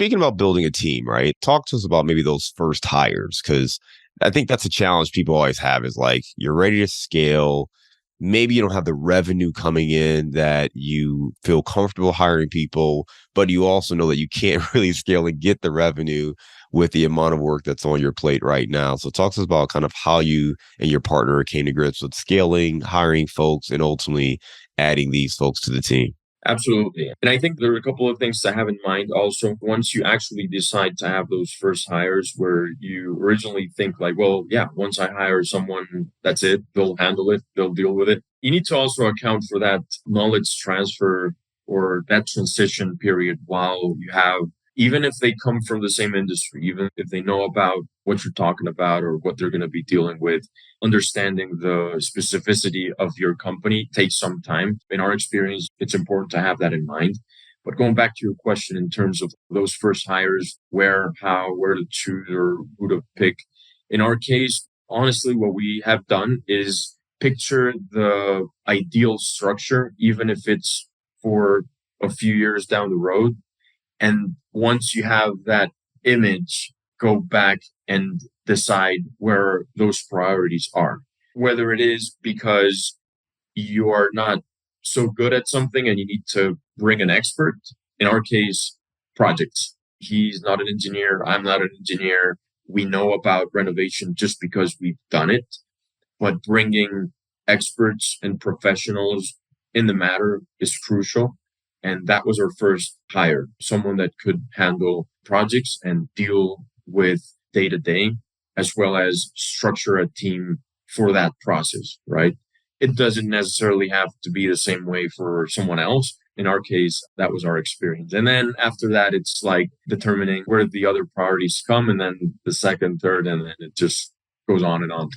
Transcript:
speaking about building a team, right? Talk to us about maybe those first hires, because I think that's a challenge people always have is like you're ready to scale. Maybe you don't have the revenue coming in that you feel comfortable hiring people, but you also know that you can't really scale and get the revenue with the amount of work that's on your plate right now. So talk to us about kind of how you and your partner came to grips with scaling, hiring folks, and ultimately adding these folks to the team. Absolutely. And I think there are a couple of things to have in mind also. Once you actually decide to have those first hires where you originally think like, well, yeah, once I hire someone, that's it. They'll handle it. They'll deal with it. You need to also account for that knowledge transfer or that transition period while you have, even if they come from the same industry, even if they know about what you're talking about or what they're going to be dealing with, understanding the specificity of your company takes some time. In our experience, it's important to have that in mind. But going back to your question in terms of those first hires, where, how, where to choose or who to pick. In our case, honestly, what we have done is picture the ideal structure, even if it's for a few years down the road. And once you have that image, go back and decide where those priorities are. Whether it is because you are not so good at something and you need to bring an expert. In our case, projects. He's not an engineer. I'm not an engineer. We know about renovation just because we've done it, but bringing experts and professionals in the matter is crucial. And that was our first hire, someone that could handle projects and deal with day to day, as well as structure a team for that process, right? It doesn't necessarily have to be the same way for someone else. In our case, that was our experience. And then after that, it's like determining where the other priorities come, and then the second, third, and then it just goes on and on.